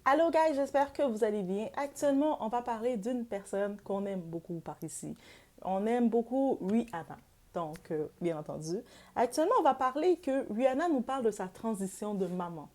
Allô guys, j'espère que vous allez bien. Actuellement, on va parler d'une personne qu'on aime beaucoup par ici. On aime beaucoup Rihanna. Donc, bien entendu. Actuellement, on va parler que Rihanna nous parle de sa transition de maman.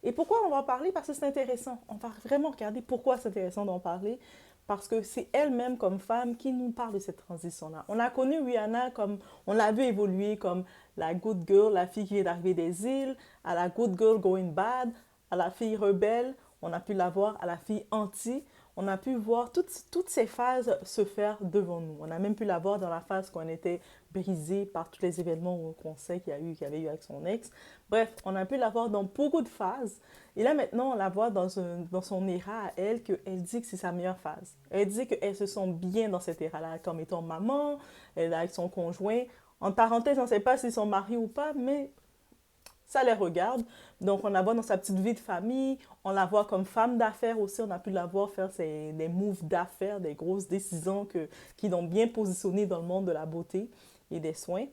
Et pourquoi on va en parler? Parce que c'est intéressant. On va vraiment regarder pourquoi c'est intéressant d'en parler. Parce que c'est elle-même comme femme qui nous parle de cette transition-là. On a connu Rihanna comme, on l'a vu évoluer comme la good girl, la fille qui vient d'arriver des îles, à la good girl going bad, à la fille rebelle. On a pu la voir à la fille anti. On a pu voir toutes ces phases se faire devant nous. On a même pu la voir dans la phase qu'on était brisé par tous les événements qu'on sait qu'il y avait eu avec son ex. Bref, on a pu la voir dans beaucoup de phases. Et là, maintenant, on la voit dans son éra à elle, qu'elle dit que c'est sa meilleure phase. Elle dit qu'elle se sent bien dans cet éra-là, comme étant maman, elle est avec son conjoint. En parenthèse, on ne sait pas s'ils sont mariés ou pas, mais ça les regarde. Donc, on la voit dans sa petite vie de famille. On la voit comme femme d'affaires aussi. On a pu la voir faire des moves d'affaires, des grosses décisions qui l'ont bien positionnée dans le monde de la beauté et des soins.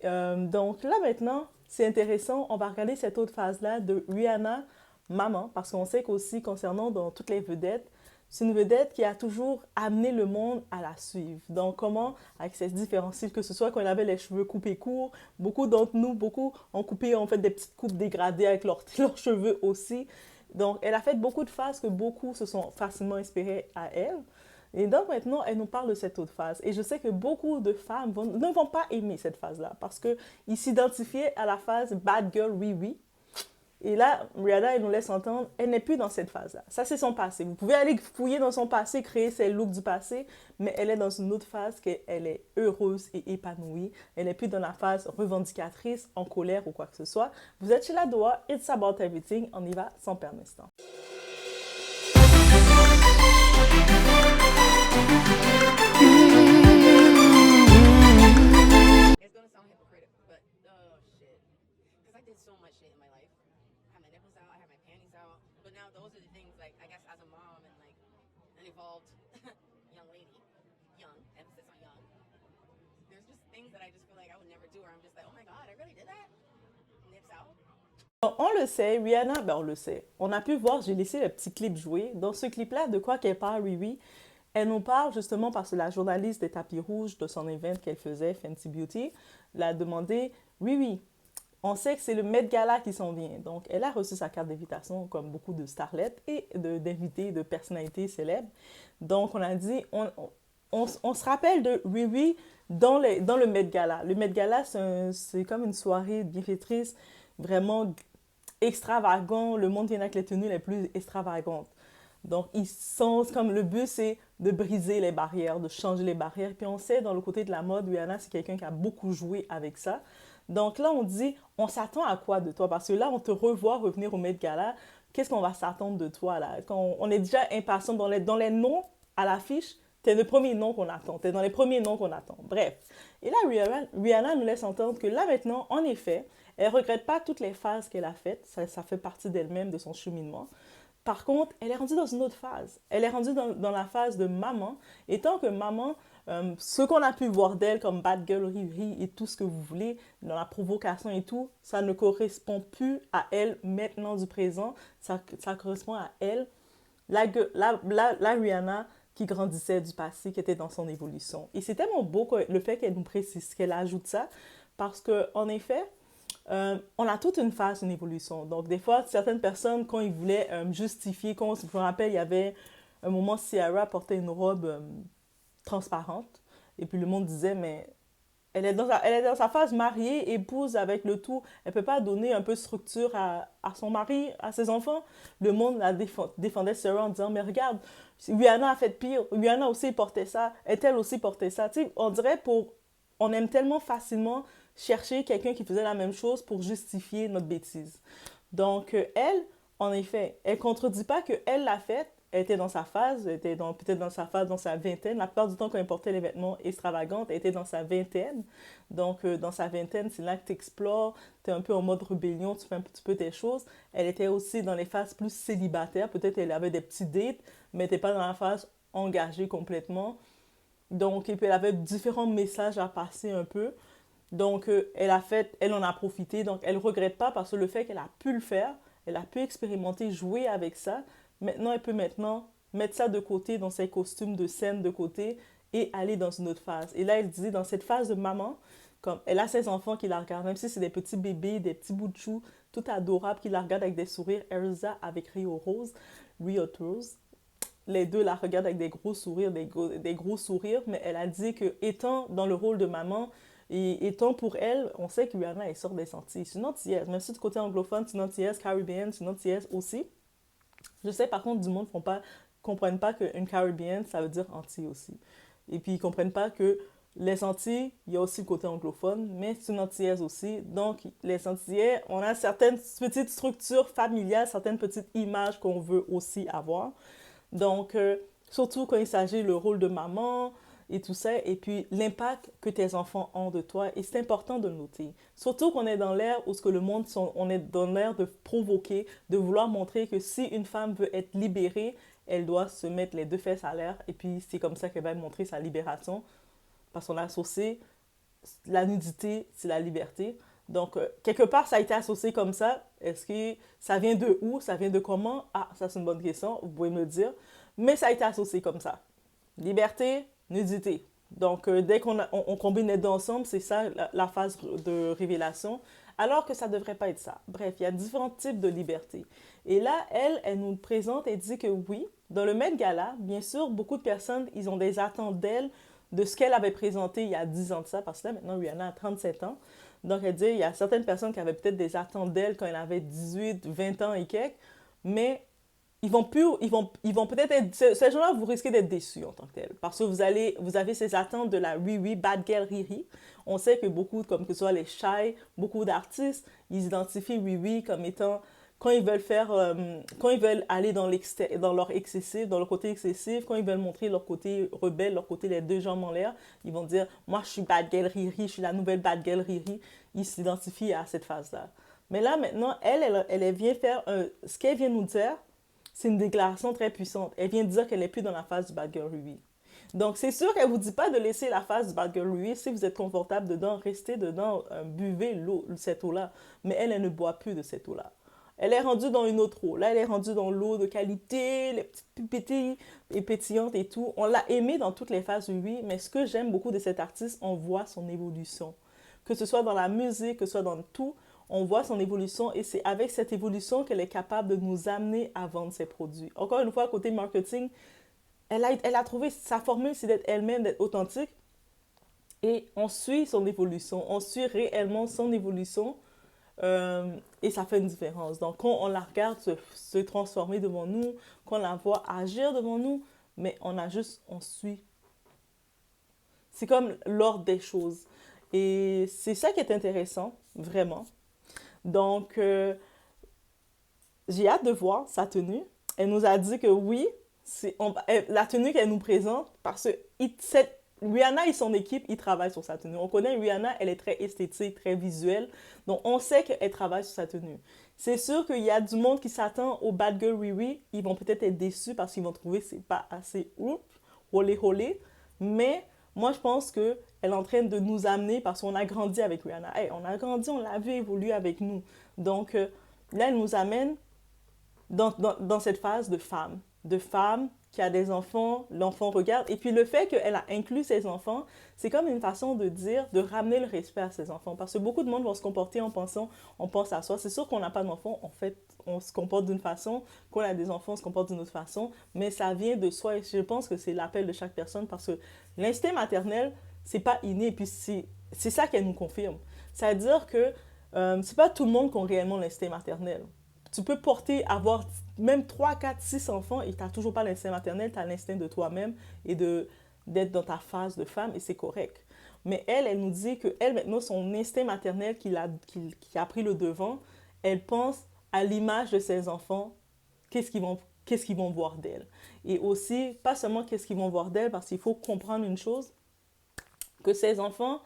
Donc là maintenant, c'est intéressant, on va regarder cette autre phase-là de Rihanna, maman, parce qu'on sait qu'aussi concernant dans toutes les vedettes, c'est une vedette qui a toujours amené le monde à la suivre. Donc comment, avec ses différents styles, que ce soit quand elle avait les cheveux coupés courts, beaucoup d'entre nous, beaucoup ont coupé, ont fait des petites coupes dégradées avec leurs cheveux aussi. Donc elle a fait beaucoup de phases que beaucoup se sont facilement inspirés à elle. Et donc maintenant, elle nous parle de cette autre phase. Et je sais que beaucoup de femmes ne vont pas aimer cette phase-là parce qu'ils s'identifiaient à la phase Bad Girl, oui, oui. Et là, Rihanna, elle nous laisse entendre, elle n'est plus dans cette phase-là. Ça, c'est son passé. Vous pouvez aller fouiller dans son passé, créer ses looks du passé, mais elle est dans une autre phase qu'elle est heureuse et épanouie. Elle n'est plus dans la phase revendicatrice, en colère ou quoi que ce soit. Vous êtes chez la Doua, It's About Everything. On y va sans perdre un instant. It's gonna sound hypocritical, but oh shit. Because I did so much shit in my life. I had my nipples out, I had my panties out. But now those are the things, like, I guess as a mom and like an evolved young lady, young, emphasis on young, there's just things that I just feel like I would never do, or I'm just like, oh my god, I really did that? Nips out. Donc, on le sait, Rihanna, ben on le sait. On a pu voir, j'ai laissé le petit clip jouer. Dans ce clip-là, de quoi qu'elle parle, oui, oui. Elle nous parle justement parce que la journaliste des tapis rouges de son event qu'elle faisait, Fenty Beauty, l'a demandé, oui, oui, on sait que c'est le Met Gala qui s'en vient. Donc, elle a reçu sa carte d'invitation comme beaucoup de starlettes et d'invités, de personnalités célèbres. Donc, on a dit, on se rappelle de Riri dans le Met Gala. Le Met Gala, c'est comme une soirée bienfaitrice vraiment extravagant. Le monde vient avec les tenues les plus extravagantes. Donc, ils sont comme le but, c'est de briser les barrières, de changer les barrières. Puis on sait, dans le côté de la mode, Rihanna, c'est quelqu'un qui a beaucoup joué avec ça. Donc là, on dit, on s'attend à quoi de toi? Parce que là, on te revoit revenir au Met Gala. Qu'est-ce qu'on va s'attendre de toi là? Quand on est déjà impatient dans les noms à l'affiche, t'es le premier nom qu'on attend. T'es dans les premiers noms qu'on attend. Bref. Et là, Rihanna nous laisse entendre que là maintenant, en effet, elle ne regrette pas toutes les phases qu'elle a faites. Ça fait partie d'elle-même, de son cheminement. Par contre, elle est rendue dans une autre phase. Elle est rendue dans la phase de maman. Et tant que maman, ce qu'on a pu voir d'elle comme bad girl, Riri et tout ce que vous voulez, dans la provocation et tout, ça ne correspond plus à elle maintenant du présent. Ça correspond à elle, la Rihanna qui grandissait du passé, qui était dans son évolution. Et c'est tellement beau le fait qu'elle nous précise, qu'elle ajoute ça, parce qu'en effet, on a toute une phase, une évolution. Donc, des fois, certaines personnes, quand ils voulaient justifier, quand je me rappelle, il y avait un moment, Ciara portait une robe transparente. Et puis le monde disait, mais elle est dans sa phase mariée, épouse avec le tout. Elle ne peut pas donner un peu de structure à son mari, à ses enfants. Le monde la défendait Sarah en disant, mais regarde, Rihanna a fait pire. Rihanna aussi portait ça. Elle aussi portait ça. Tu sais, on dirait on aime tellement facilement chercher quelqu'un qui faisait la même chose pour justifier notre bêtise. Donc, elle, en effet, elle ne contredit pas qu'elle l'a fait. Elle était dans sa phase, elle était peut-être dans sa phase, dans sa vingtaine. La plupart du temps, quand elle portait les vêtements extravagants, elle était dans sa vingtaine. Donc, dans sa vingtaine, c'est là que tu explores, tu es un peu en mode rébellion, tu fais un petit peu tes choses. Elle était aussi dans les phases plus célibataires. Peut-être elle avait des petits dates, mais elle n'était pas dans la phase engagée complètement. Donc, et puis elle avait différents messages à passer un peu. Donc, elle en a profité. Donc, elle ne regrette pas parce que le fait qu'elle a pu le faire, elle a pu expérimenter, jouer avec ça. Maintenant, elle peut mettre ça de côté dans ses costumes de scène de côté et aller dans une autre phase. Et là, elle disait, dans cette phase de maman, comme elle a ses enfants qui la regardent, même si c'est des petits bébés, des petits bouts de chou, tout adorables, qui la regardent avec des sourires. Elsa avec Rio Rose, les deux la regardent avec des gros sourires, des gros sourires, mais elle a dit que étant dans le rôle de maman, et étant pour elle, on sait que Rihanna, elle sort des sentiers. C'est une antillaise, même si du côté anglophone, c'est une antillaise, caribéenne, c'est une antillaise aussi. Je sais par contre, du monde ne comprennent pas qu'une caribéenne, ça veut dire Antilles aussi. Et puis ils ne comprennent pas que les Antilles, il y a aussi le côté anglophone, mais c'est une antillaise aussi. Donc, les Antillais, on a certaines petites structures familiales, certaines petites images qu'on veut aussi avoir. Donc, surtout quand il s'agit du rôle de maman et tout ça, et puis l'impact que tes enfants ont de toi, et c'est important de le noter. Surtout qu'on est dans l'ère où ce que le monde, on est dans l'ère de provoquer, de vouloir montrer que si une femme veut être libérée, elle doit se mettre les deux fesses à l'air, et puis c'est comme ça qu'elle va montrer sa libération, parce qu'on a associé la nudité, c'est la liberté. Donc, quelque part, ça a été associé comme ça. Est-ce que ça vient de où? Ça vient de comment? Ah, ça, c'est une bonne question. Vous pouvez me le dire. Mais ça a été associé comme ça. Liberté, nudité. Donc, dès on combine les deux ensemble, c'est ça la phase de révélation. Alors que ça ne devrait pas être ça. Bref, il y a différents types de liberté. Et là, elle nous présente et dit que oui, dans le Met Gala, bien sûr, beaucoup de personnes, ils ont des attentes d'elle de ce qu'elle avait présenté il y a 10 ans de ça, parce que là, maintenant, Rihanna a 37 ans. Donc, elle dit, il y a certaines personnes qui avaient peut-être des attentes d'elle quand elle avait 18, 20 ans et quelques, mais ils vont peut-être être, ces gens-là, vous risquez d'être déçus en tant que tel, parce que vous avez ces attentes de la oui, bad girl Riri. On sait que beaucoup, comme que ce soit les shy, beaucoup d'artistes, ils identifient oui comme étant quand ils veulent quand ils veulent aller dans leur excessif, dans leur côté excessif, quand ils veulent montrer leur côté rebelle, leur côté les deux jambes en l'air, ils vont dire, moi je suis bad girl Riri, je suis la nouvelle bad girl Riri. Ils s'identifient à cette phase-là. Mais là maintenant, elle vient faire ce qu'elle vient nous dire, c'est une déclaration très puissante. Elle vient dire qu'elle n'est plus dans la phase du bad girl Riri. Donc, c'est sûr qu'elle ne vous dit pas de laisser la phase du bad girl Riri. Si vous êtes confortable dedans, restez dedans, buvez cette eau-là. Mais elle ne boit plus de cette eau-là. Elle est rendue dans une autre eau. Là, elle est rendue dans l'eau de qualité, les petites pipétilles et pétillantes et tout. On l'a aimée dans toutes les phases, oui, mais ce que j'aime beaucoup de cet artiste, on voit son évolution. Que ce soit dans la musique, que ce soit dans tout, on voit son évolution et c'est avec cette évolution qu'elle est capable de nous amener à vendre ses produits. Encore une fois, côté marketing, elle a trouvé sa formule, c'est d'être elle-même, d'être authentique. Et on suit son évolution, on suit réellement son évolution et ça fait une différence. Donc, quand on la regarde se transformer devant nous, quand on la voit agir devant nous, mais on suit. C'est comme l'ordre des choses. Et c'est ça qui est intéressant, vraiment. Donc, j'ai hâte de voir sa tenue. Elle nous a dit que oui, la tenue qu'elle nous présente, parce que Rihanna et son équipe, ils travaillent sur sa tenue. On connaît Rihanna, elle est très esthétique, très visuelle. Donc, on sait qu'elle travaille sur sa tenue. C'est sûr qu'il y a du monde qui s'attend au Bad Girl Riri. Ils vont peut-être être déçus parce qu'ils vont trouver que c'est pas assez holé. Mais moi, je pense qu'elle est en train de nous amener parce qu'on a grandi avec Rihanna. Hey, on a grandi, on l'a vu évoluer avec nous. Donc, là, elle nous amène dans cette phase de femme qui a des enfants, l'enfant regarde. Et puis le fait qu'elle a inclus ses enfants, c'est comme une façon de dire, de ramener le respect à ses enfants. Parce que beaucoup de monde vont se comporter en pensant, on pense à soi. C'est sûr qu'on n'a pas d'enfants, en fait, on se comporte d'une façon. Quand on a des enfants, on se comporte d'une autre façon. Mais ça vient de soi et je pense que c'est l'appel de chaque personne parce que l'instinct maternel, c'est pas inné. Et puis c'est ça qu'elle nous confirme. C'est-à-dire que c'est pas tout le monde qui a réellement l'instinct maternel. Tu peux avoir même 3, 4, 6 enfants et tu n'as toujours pas l'instinct maternel, tu as l'instinct de toi-même et d'être dans ta phase de femme et c'est correct. Mais elle nous dit qu'elle, maintenant, son instinct maternel qui a pris le devant, elle pense à l'image de ses enfants, qu'est-ce qu'ils vont voir d'elle. Et aussi, pas seulement qu'est-ce qu'ils vont voir d'elle, parce qu'il faut comprendre une chose, que ses enfants...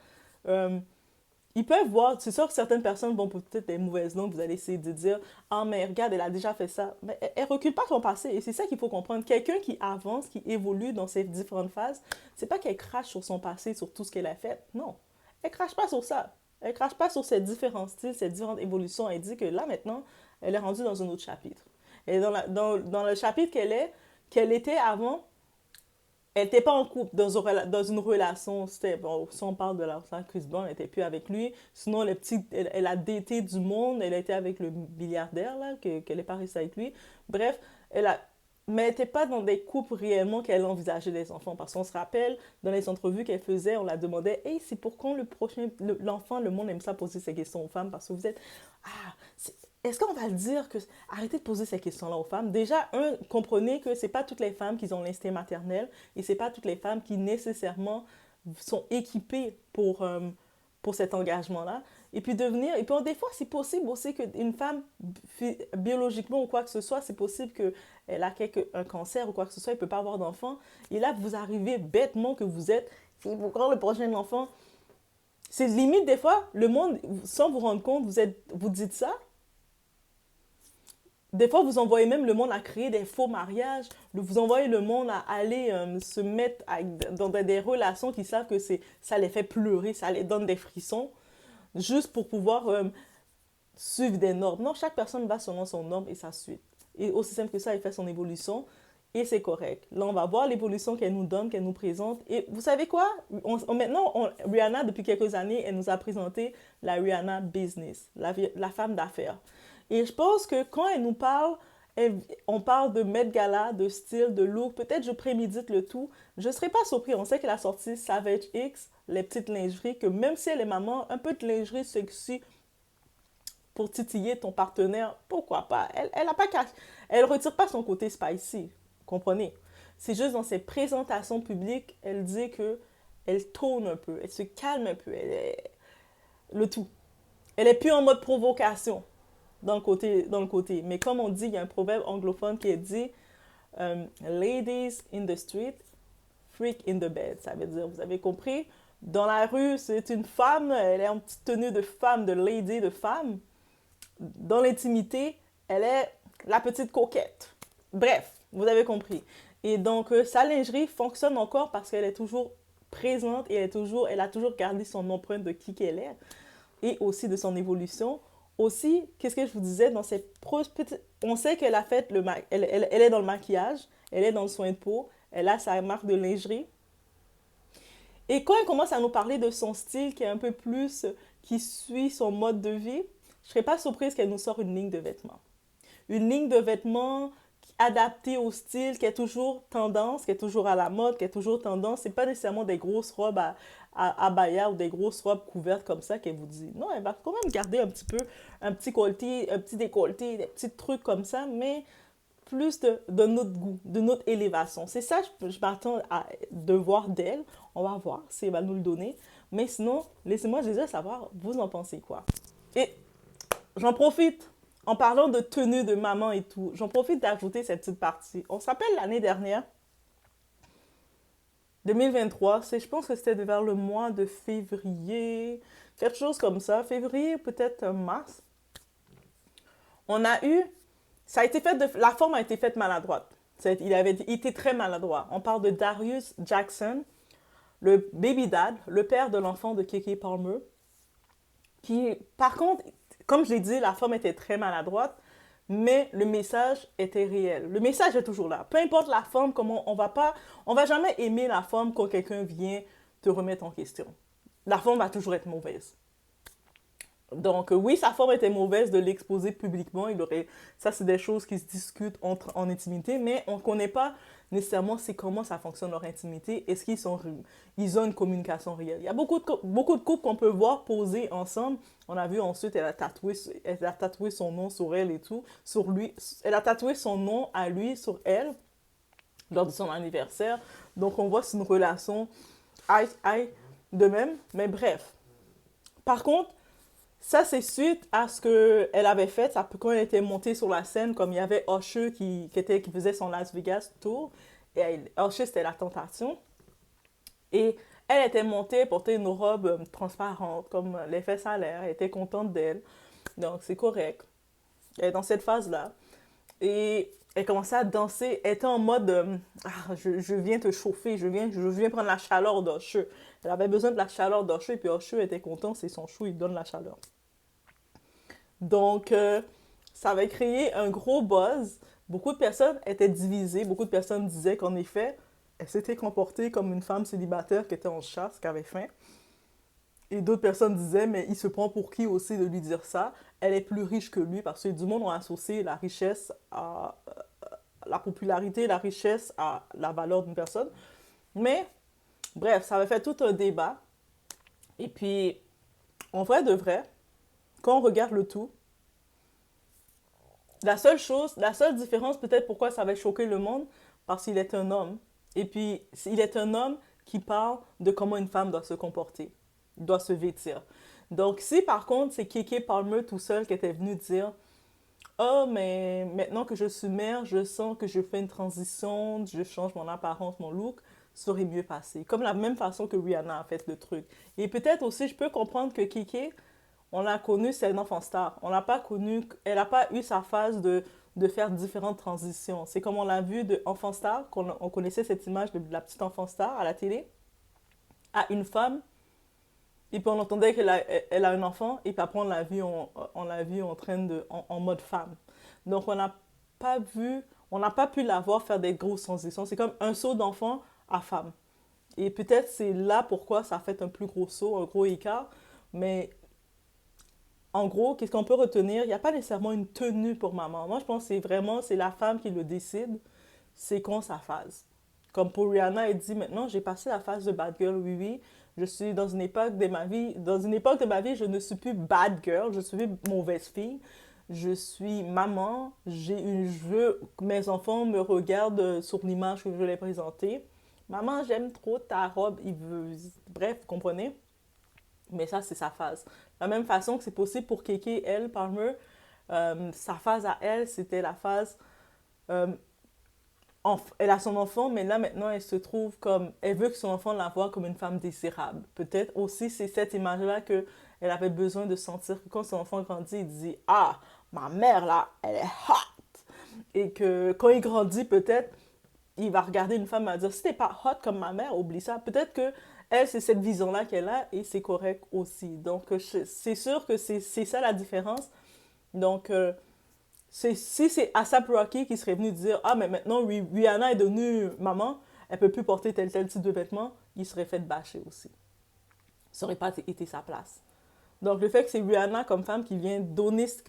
ils peuvent voir, c'est sûr que certaines personnes vont peut-être des mauvaises langues, vous allez essayer de dire « Ah, mais regarde, elle a déjà fait ça. » Mais elle ne recule pas son passé. Et c'est ça qu'il faut comprendre. Quelqu'un qui avance, qui évolue dans ces différentes phases, c'est pas qu'elle crache sur son passé, sur tout ce qu'elle a fait. Non. Elle crache pas sur ça. Elle crache pas sur ses différents styles, ses différentes évolutions. Elle dit que là, maintenant, Elle est rendue dans un autre chapitre. Et dans le chapitre qu'elle était avant, elle n'était pas en couple, dans une relation. Bon, si on parle de l'argent, Chris Brown n'était plus avec lui. Sinon, elle a daté du monde. Elle était avec le milliardaire, là, qu'elle n'est pas restée avec lui. Bref, mais elle n'était pas dans des couples réellement qu'elle envisageait des enfants. Parce qu'on se rappelle, dans les entrevues qu'elle faisait, on la demandait, hey, c'est pour quand l'enfant, le monde aime ça poser ces questions aux femmes parce que vous êtes, ah, est-ce qu'on va le dire que arrêtez de poser ces questions-là aux femmes? Déjà, comprenez que c'est pas toutes les femmes qui ont l'instinct maternel et c'est pas toutes les femmes qui nécessairement sont équipées pour cet engagement-là. Et puis des fois, c'est possible aussi qu'une femme, biologiquement ou quoi que ce soit, c'est possible qu'elle a un cancer ou quoi que ce soit, elle ne peut pas avoir d'enfant. Et là, vous arrivez bêtement que vous êtes, c'est pour quand le prochain enfant? C'est limite, des fois, le monde, sans vous rendre compte, vous dites ça. Des fois, vous envoyez même le monde à créer des faux mariages. Vous envoyez le monde à aller se mettre dans des relations qui savent que ça les fait pleurer, ça les donne des frissons, juste pour pouvoir suivre des normes. Non, chaque personne va selon son norme et sa suite. Et aussi simple que ça, elle fait son évolution et c'est correct. Là, on va voir l'évolution qu'elle nous donne, qu'elle nous présente. Et vous savez quoi? Rihanna, depuis quelques années, elle nous a présenté la Rihanna Business, la femme d'affaires. Et je pense que quand elle nous parle, on parle de Met Gala, de style, de look. Peut-être je prémédite le tout. Je ne serais pas surpris. On sait qu'elle a sorti Savage X, les petites lingeries, que même si elle est maman, un peu de lingerie sexy pour titiller ton partenaire, pourquoi pas? Elle retire pas son côté spicy, comprenez? C'est juste dans ses présentations publiques, elle dit que elle tourne un peu, elle se calme un peu, le tout. Elle est plus en mode provocation dans le côté. Mais comme on dit, il y a un proverbe anglophone qui est dit Ladies in the street, freak in the bed. Ça veut dire, vous avez compris, dans la rue, c'est une femme, elle est en petite tenue de femme, de lady, de femme. Dans l'intimité, elle est la petite coquette. Bref, vous avez compris. Et donc, sa lingerie fonctionne encore parce qu'elle est toujours présente et elle a toujours gardé son empreinte de qui qu'elle est et aussi de son évolution. Aussi, qu'est-ce que je vous disais, on sait qu'elle a fait elle est dans le maquillage, elle est dans le soin de peau, elle a sa marque de lingerie. Et quand elle commence à nous parler de son style qui est un peu plus, qui suit son mode de vie, je ne serais pas surprise qu'elle nous sorte une ligne de vêtements. Une ligne de vêtements adaptée au style, qui est toujours tendance, qui est toujours à la mode, qui est toujours tendance. C'est pas nécessairement des grosses robes à baya ou des grosses robes couvertes comme ça qu'elle vous dit. Non, elle va quand même garder un petit décolleté, des petits trucs comme ça, mais plus de notre goût, de notre élévation. C'est ça que je m'attends de voir d'elle. On va voir si elle va nous le donner. Mais sinon, laissez-moi déjà savoir, vous en pensez quoi? Et j'en profite, en parlant de tenue de maman et tout, j'en profite d'ajouter cette petite partie. On se rappelle l'année dernière, 2023, je pense que c'était vers le mois de février, quelque chose comme ça, février, peut-être mars. On a eu, la forme a été faite maladroite. Il avait été très maladroit. On parle de Darius Jackson, le baby dad, le père de l'enfant de Keke Palmer, qui, par contre, comme je l'ai dit, la forme était très maladroite, mais le message était réel. Le message est toujours là. Peu importe la forme, on va jamais aimer la forme quand quelqu'un vient te remettre en question. La forme va toujours être mauvaise. Donc oui, sa forme était mauvaise de l'exposer publiquement. Ça, c'est des choses qui se discutent en intimité, mais on ne connaît pas nécessairement comment ça fonctionne leur intimité. Est-ce qu'ils ont une communication réelle? Il y a beaucoup de couples qu'on peut voir poser ensemble. On a vu ensuite, elle a tatoué son nom sur elle et tout, sur lui. Elle a tatoué son nom à lui sur elle lors de son anniversaire. Donc on voit c'est une relation de même. Mais bref. Par contre, ça, c'est suite à ce qu'elle avait fait quand elle était montée sur la scène, comme il y avait Usher qui faisait son Las Vegas tour. Et Usher, c'était la tentation. Et elle était montée, portait une robe transparente, comme les fesses à l'air. Elle était contente d'elle. Donc, c'est correct. Elle est dans cette phase-là. Et elle commençait à danser. Elle était en mode je viens te chauffer, je viens prendre la chaleur d'Usher. Elle avait besoin de la chaleur d'Usher, puis Usher était content, c'est son chou, il donne la chaleur. Donc, Ça avait créé un gros buzz. Beaucoup de personnes étaient divisées. Beaucoup de personnes disaient qu'en effet, elle s'était comportée comme une femme célibataire qui était en chasse, qui avait faim. Et d'autres personnes disaient, mais il se prend pour qui aussi de lui dire ça? Elle est plus riche que lui parce que du monde ont associé la richesse à la popularité, la richesse à la valeur d'une personne. Mais, bref, ça avait fait tout un débat. Et puis, en vrai de vrai, quand on regarde le tout, la seule différence peut-être pourquoi ça avait choqué le monde, parce qu'il est un homme. Et puis, il est un homme qui parle de comment une femme doit se comporter, doit se vêtir. Donc, si par contre, c'est Keke Palmer tout seul qui était venu dire oh, mais maintenant que je suis mère, je sens que je fais une transition, je change mon apparence, mon look, ça aurait mieux passé. Comme la même façon que Rihanna a fait le truc. Et peut-être aussi, je peux comprendre que Keke, on l'a connue, c'est une enfant star. On l'a pas connue, elle n'a pas eu sa phase de faire différentes transitions. C'est comme on l'a vu de enfant star, qu'on on connaissait cette image de la petite enfant star à la télé, à une femme, et puis on entendait elle a un enfant, et puis après on l'a vu en train en mode femme. Donc on n'a pas pu la voir faire des grosses transitions. C'est comme un saut d'enfant à femme. Et peut-être c'est là pourquoi ça a fait un plus gros saut, un gros écart. Mais en gros, qu'est-ce qu'on peut retenir? Il n'y a pas nécessairement une tenue pour maman. Moi, je pense que c'est la femme qui le décide. C'est quand sa phase. Comme pour Rihanna, elle dit maintenant, j'ai passé la phase de bad girl, oui, oui. Je suis dans une époque de ma vie, je ne suis plus bad girl, je suis plus mauvaise fille. Je suis maman, je veux que mes enfants me regardent sur l'image que je veux les présenter. Maman, j'aime trop ta robe, bref, vous comprenez? Mais ça, c'est sa phase. De la même façon que c'est possible pour Keke, elle, Palmer, sa phase à elle, c'était la phase euh, elle a son enfant, mais là maintenant elle se trouve comme, elle veut que son enfant la voie comme une femme désirable. Peut-être aussi c'est cette image-là que elle avait besoin de sentir que quand son enfant grandit, il dit ah ma mère là, elle est hot. Et que quand il grandit peut-être il va regarder une femme et va dire si t'es pas hot comme ma mère, oublie ça. Peut-être que elle c'est cette vision-là qu'elle a et c'est correct aussi. Donc c'est sûr que c'est ça la différence. Donc si c'est ASAP Rocky qui serait venu dire ah mais maintenant Rihanna est devenue maman, elle peut plus porter tel type de vêtements, il serait fait bâcher aussi. Ça aurait pas été sa place. Donc le fait que c'est Rihanna comme femme qui vient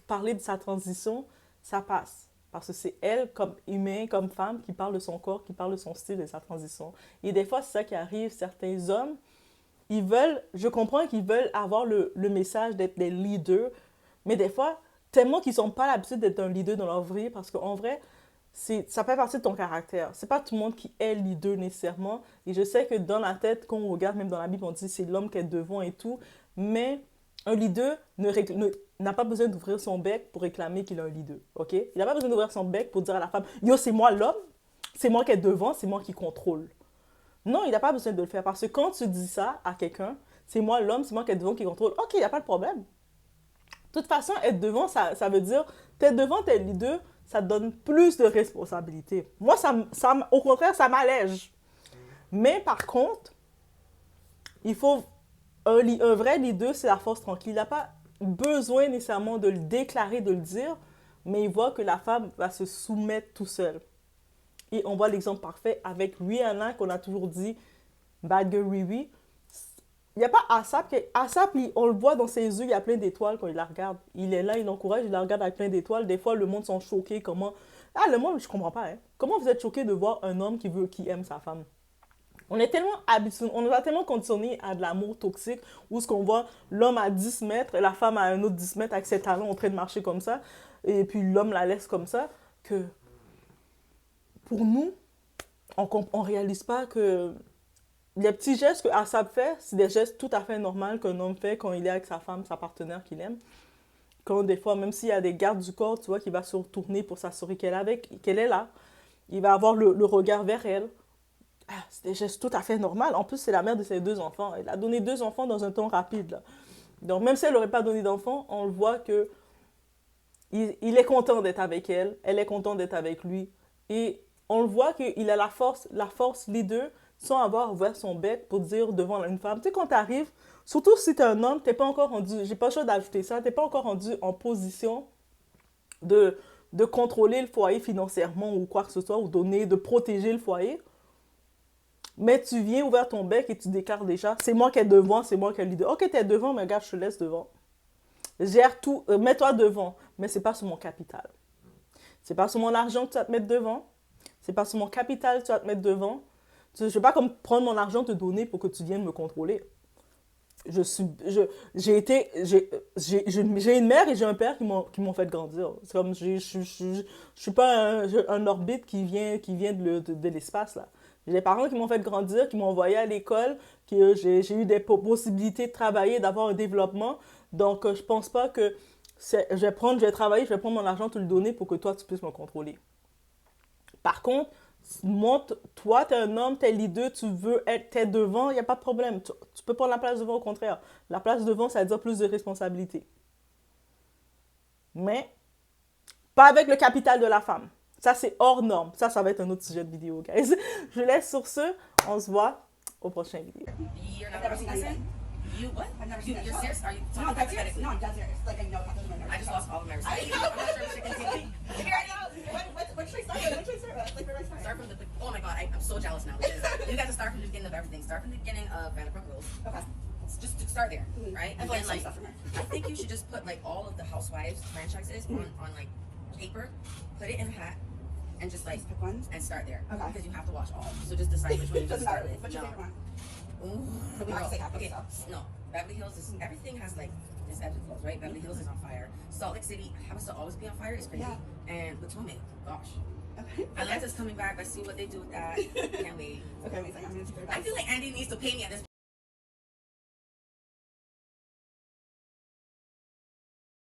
parler de sa transition, ça passe. Parce que c'est elle comme humain, comme femme, qui parle de son corps, qui parle de son style et de sa transition. Et des fois, c'est ça qui arrive. Certains hommes, je comprends qu'ils veulent avoir le message d'être des leaders, mais des fois, tellement qu'ils n'ont pas l'habitude d'être un leader dans leur vie, parce qu'en vrai, ça fait partie de ton caractère. C'est pas tout le monde qui est leader nécessairement. Et je sais que dans la tête, quand on regarde même dans la Bible, on dit c'est l'homme qui est devant et tout, mais un leader n'a pas besoin d'ouvrir son bec pour réclamer qu'il est un leader, ok? Il n'a pas besoin d'ouvrir son bec pour dire à la femme, yo, c'est moi l'homme, c'est moi qui est devant, c'est moi qui contrôle. Non, il n'a pas besoin de le faire parce que quand tu dis ça à quelqu'un, c'est moi l'homme, c'est moi qui est devant qui contrôle, ok, il n'y a pas de problème. De toute façon, être devant, ça veut dire, t'es devant, t'es leader, ça te donne plus de responsabilités. Moi, au contraire, ça m'allège. Mais par contre, il faut un vrai leader, c'est la force tranquille. Il n'a pas besoin nécessairement de le déclarer, de le dire, mais il voit que la femme va se soumettre tout seul. Et on voit l'exemple parfait avec Rihanna, qu'on a toujours dit, Bad Girl Riri. Il n'y a pas ASAP. ASAP, on le voit dans ses yeux, il y a plein d'étoiles quand il la regarde. Il est là, il encourage, il la regarde avec plein d'étoiles. Des fois, le monde sont choqués. Comment... Ah, le monde, je comprends pas. Hein. Comment vous êtes choqués de voir un homme qui aime sa femme? On est tellement habitués, on nous a tellement conditionnés à de l'amour toxique où ce qu'on voit l'homme à 10 mètres et la femme à un autre 10 mètres avec ses talons en train de marcher comme ça et puis l'homme la laisse comme ça que pour nous, on réalise pas que les petits gestes que Asap fait, c'est des gestes tout à fait normaux qu'un homme fait quand il est avec sa femme, sa partenaire qu'il aime. Quand des fois, même s'il y a des gardes du corps, tu vois, qui va se retourner pour s'assurer qu'elle est là, il va avoir le regard vers elle. Ah, c'est des gestes tout à fait normaux. En plus, c'est la mère de ses 2 enfants. Elle a donné 2 enfants dans un temps rapide. Là. Donc, même si elle n'aurait pas donné d'enfants, on le voit que il est content d'être avec elle. Elle est contente d'être avec lui. Et on le voit qu'il a la force leader sans avoir ouvert son bec pour dire devant une femme. Tu sais, quand tu arrives, surtout si tu es un homme, tu n'es pas encore rendu, j'ai pas le choix d'ajouter ça, tu n'es pas encore rendu en position de contrôler le foyer financièrement ou quoi que ce soit, ou de protéger le foyer. Mais tu viens ouvrir ton bec et tu déclares déjà, c'est moi qui est devant, c'est moi qui ai l'idée. Ok, t'es devant, mais regarde, je te laisse devant. Gère tout, mets-toi devant, mais c'est pas sur mon capital. C'est pas sur mon argent que tu vas te mettre devant. C'est pas sur mon capital que tu vas te mettre devant. Je ne vais pas comme prendre mon argent, te donner pour que tu viennes me contrôler. J'ai une mère et j'ai un père qui m'ont fait grandir. C'est comme, je suis pas un orbite qui vient de l'espace, là. J'ai des parents qui m'ont fait grandir, qui m'ont envoyé à l'école, j'ai eu des possibilités de travailler, d'avoir un développement. Donc, je pense pas que je vais travailler, je vais prendre mon argent, te le donner pour que toi, tu puisses me contrôler. Par contre, toi, t'es un homme, t'es leader, t'es devant, il n'y a pas de problème. Tu peux prendre la place devant, au contraire. La place devant, ça veut dire plus de responsabilité. Mais, pas avec le capital de la femme. Ça, c'est hors norme. Ça va être un autre sujet de vidéo, guys. Je laisse sur ce. On se voit au prochain vidéo. You're not I've never seen that listen? You what? I've never You, seen that you're show. serious? Are you No, I'm talking dead serious. hypothetically? No, I'm dead serious. Like, I know my husband. I just lost all of my respect. I know. I'm not sure if we should continue. Here I know. What should we start with? What should we start with? Like, where do I start? Start from the oh my god, I'm so jealous now because you got to start from the beginning of everything. Start from the beginning of Vanderpump Rules. Okay. Just to start there, right? I've And learned then some like stuff from her. I think you should just put like all of the Housewives franchises on like paper, put it in a hat, and just like Just pick one? and start there. Okay. Because you have to watch all. So just decide which one you just Doesn't matter. start with. What's your No. favorite one? Ooh, But we girl. have to say happy Okay, stuff. no. Beverly Hills is everything has like its ebbs and flows, right? Beverly Hills is on fire. Salt Lake City happens to always be on fire. It's crazy. Yeah. And Potomac, gosh. Okay. Atlanta's coming back. Let's see what they do with that. Can't wait. Okay, amazing. I'm gonna do I feel like Andy needs to pay me at this